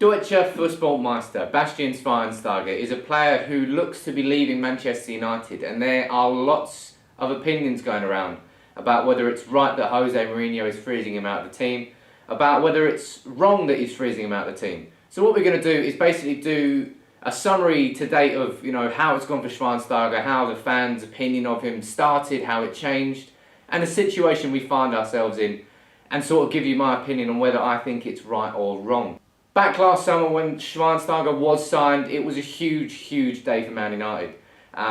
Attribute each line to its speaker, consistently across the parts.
Speaker 1: Deutscher Fußballmeister Bastian Schweinsteiger is a player who looks to be leaving Manchester United, and there are lots of opinions going around about whether it's right that Jose Mourinho is freezing him out of the team, about whether it's wrong that he's freezing him out of the team. So what we're going to do is basically do a summary to date of how it's gone for Schweinsteiger, how the fans' opinion of him started, how it changed, and the situation we find ourselves in, and sort of give you my opinion on whether I think it's right or wrong. Back last summer when Schweinsteiger was signed, it was a huge day for Man United.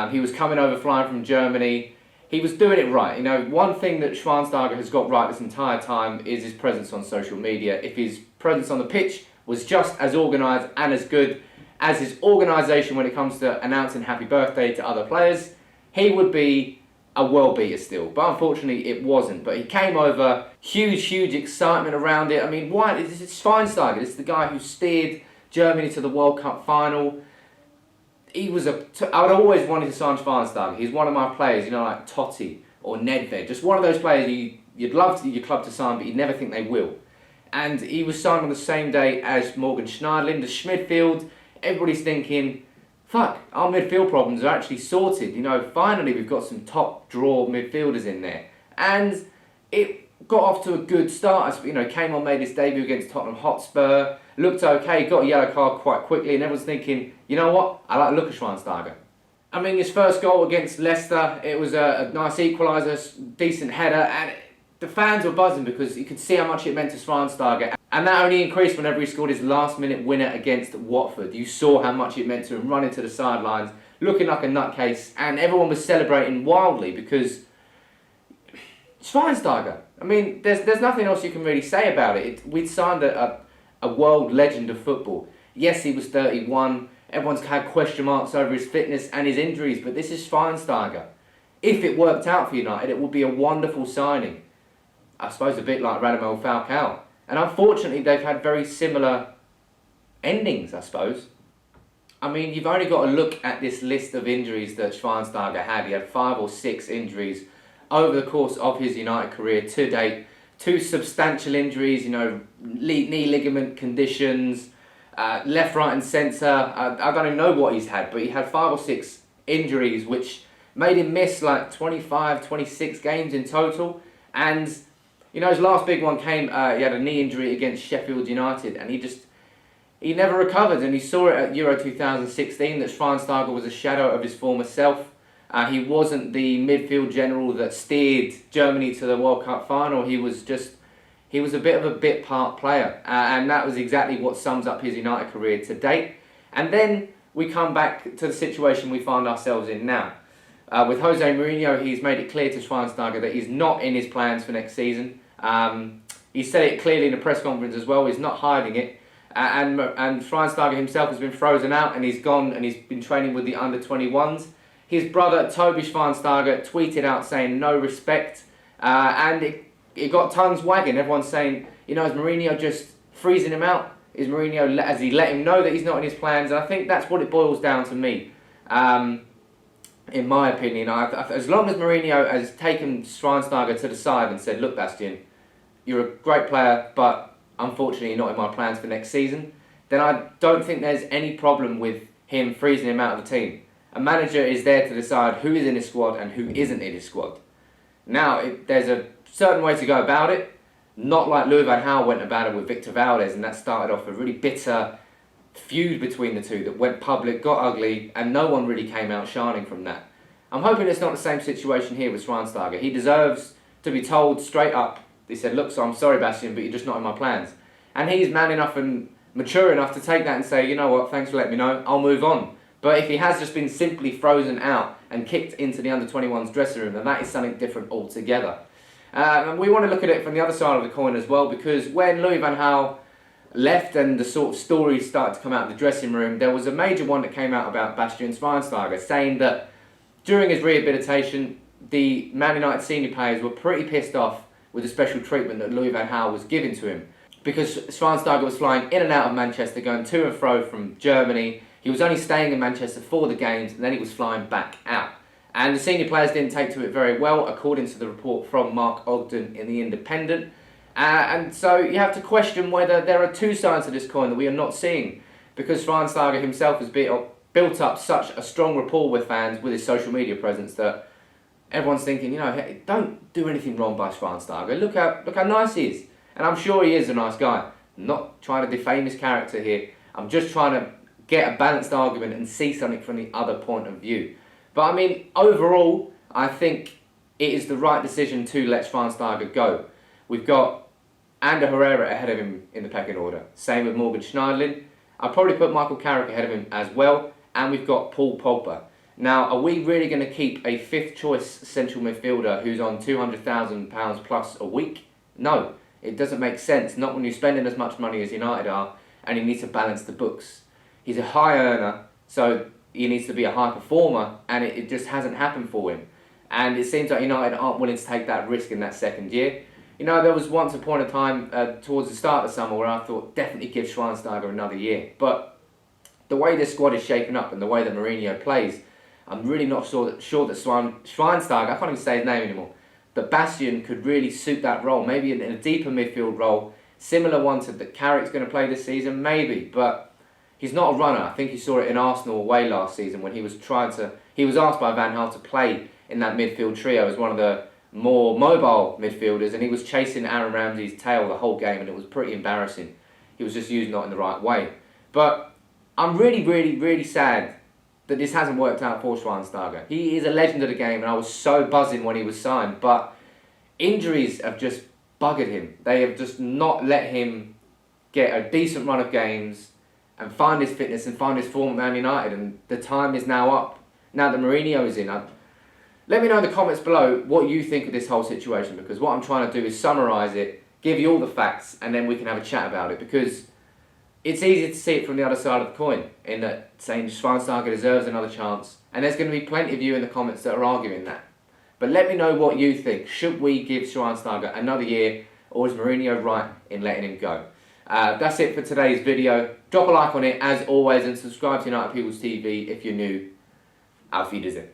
Speaker 1: He was coming over flying from Germany. He was doing it right. One thing that Schweinsteiger has got right this entire time is his presence on social media. If his presence on the pitch was just as organised and as good as his organisation when it comes to announcing happy birthday to other players, he would be a world beater still. But unfortunately it wasn't. But he came over, huge excitement around it. I mean, why? It's Schweinsteiger. This is the guy who steered Germany to the World Cup final. I would always wanted to sign Schweinsteiger. He's one of my players, like Totti or Nedved. Just one of those players you'd love to, your club to sign, but you'd never think they will. And he was signed on the same day as Morgan Schneiderlin, the Schmidfield. Everybody's thinking, fuck, our midfield problems are actually sorted. Finally we've got some top draw midfielders in there. And it got off to a good start. Came on, made his debut against Tottenham Hotspur. Looked okay, got a yellow card quite quickly, and everyone's thinking, you know what, I like the look of Schweinsteiger. I mean, his first goal against Leicester, it was a nice equaliser, decent header, and the fans were buzzing because you could see how much it meant to Schweinsteiger. And that only increased whenever he scored his last-minute winner against Watford. You saw how much it meant to him, running to the sidelines, looking like a nutcase, and everyone was celebrating wildly because Schweinsteiger. I mean, there's nothing else you can really say about it. We'd signed a world legend of football. Yes, he was 31. Everyone's had question marks over his fitness and his injuries, but this is Schweinsteiger. If it worked out for United, it would be a wonderful signing. I suppose a bit like Radamel Falcao. And unfortunately, they've had very similar endings, I suppose. I mean, you've only got to look at this list of injuries that Schweinsteiger had. He had 5 or 6 injuries over the course of his United career to date. 2 substantial injuries, knee ligament conditions, left, right and centre. I don't even know what he's had, but he had 5 or 6 injuries which made him miss like 25, 26 games in total. And his last big one came, he had a knee injury against Sheffield United, and he never recovered. And he saw it at Euro 2016 that Schweinsteiger was a shadow of his former self. He wasn't the midfield general that steered Germany to the World Cup final. He was a bit of a bit part player. And that was exactly what sums up his United career to date. And then we come back to the situation we find ourselves in now. With Jose Mourinho, he's made it clear to Schweinsteiger that he's not in his plans for next season. He said it clearly in a press conference as well. He's not hiding it. And Schweinsteiger himself has been frozen out, and he's gone and he's been training with the under-21s. His brother, Toby Schweinsteiger, tweeted out saying no respect. And it got tongues wagging. Everyone's saying, is Mourinho just freezing him out? Is Mourinho, has he let him know that he's not in his plans? And I think that's what it boils down to me. In my opinion, as long as Mourinho has taken Schweinsteiger to the side and said, look, Bastian, you're a great player, but unfortunately not in my plans for next season, then I don't think there's any problem with him freezing him out of the team. A manager is there to decide who is in his squad and who isn't in his squad. Now, there's a certain way to go about it, not like Louis van Gaal went about it with Victor Valdez, and that started off a really bitter feud between the two that went public, got ugly, and no one really came out shining from that. I'm hoping it's not the same situation here with Schweinsteiger. He deserves to be told straight up. He said, look, so I'm sorry, Bastian, but you're just not in my plans. And he's man enough and mature enough to take that and say, you know what, thanks for letting me know, I'll move on. But if he has just been simply frozen out and kicked into the under-21s dressing room, then that is something different altogether. And we want to look at it from the other side of the coin as well, because when Louis van Gaal left and the sort of stories started to come out of the dressing room, there was a major one that came out about Bastian Schweinsteiger, saying that during his rehabilitation, the Man United senior players were pretty pissed off with the special treatment that Louis van Gaal was giving to him, because Schweinsteiger was flying in and out of Manchester, going to and fro from Germany. He was only staying in Manchester for the games, and then he was flying back out. And the senior players didn't take to it very well, according to the report from Mark Ogden in The Independent. And so you have to question whether there are two sides to this coin that we are not seeing, because Schweinsteiger himself has built up such a strong rapport with fans with his social media presence that everyone's thinking, hey, don't do anything wrong by Schweinsteiger. Look how nice he is. And I'm sure he is a nice guy. I'm not trying to defame his character here. I'm just trying to get a balanced argument and see something from the other point of view. But I mean, overall, I think it is the right decision to let Schweinsteiger go. We've got Ander Herrera ahead of him in the pecking order. Same with Morgan Schneiderlin. I'll probably put Michael Carrick ahead of him as well. And we've got Paul Pogba. Now, are we really going to keep a fifth choice central midfielder who's on £200,000 plus a week? No, it doesn't make sense. Not when you're spending as much money as United are, and you need to balance the books. He's a high earner, so he needs to be a high performer, and it just hasn't happened for him. And it seems like United aren't willing to take that risk in that second year. There was once upon a time towards the start of summer where I thought definitely give Schweinsteiger another year. But the way this squad is shaping up and the way that Mourinho plays, I'm really not sure that Schweinsteiger, I can't even say his name anymore, but Bastian could really suit that role. Maybe in a deeper midfield role, similar one to that Carrick's going to play this season, maybe. But he's not a runner. I think you saw it in Arsenal away last season when he was asked by Van Gaal to play in that midfield trio as one of the more mobile midfielders, and he was chasing Aaron Ramsey's tail the whole game, and it was pretty embarrassing. He was just used not in the right way. But I'm really, really, really sad that this hasn't worked out for Schweinsteiger. He is a legend of the game, and I was so buzzing when he was signed, but injuries have just buggered him. They have just not let him get a decent run of games and find his fitness and find his form at Man United, and the time is now up. Now that Mourinho is in, let me know in the comments below what you think of this whole situation, because what I'm trying to do is summarise it, give you all the facts, and then we can have a chat about it, because it's easy to see it from the other side of the coin, in that saying Schweinsteiger deserves another chance, and there's going to be plenty of you in the comments that are arguing that. But let me know what you think. Should we give Schweinsteiger another year, or is Mourinho right in letting him go? That's it for today's video. Drop a like on it as always, and subscribe to United People's TV if you're new. Auf Wiedersehen.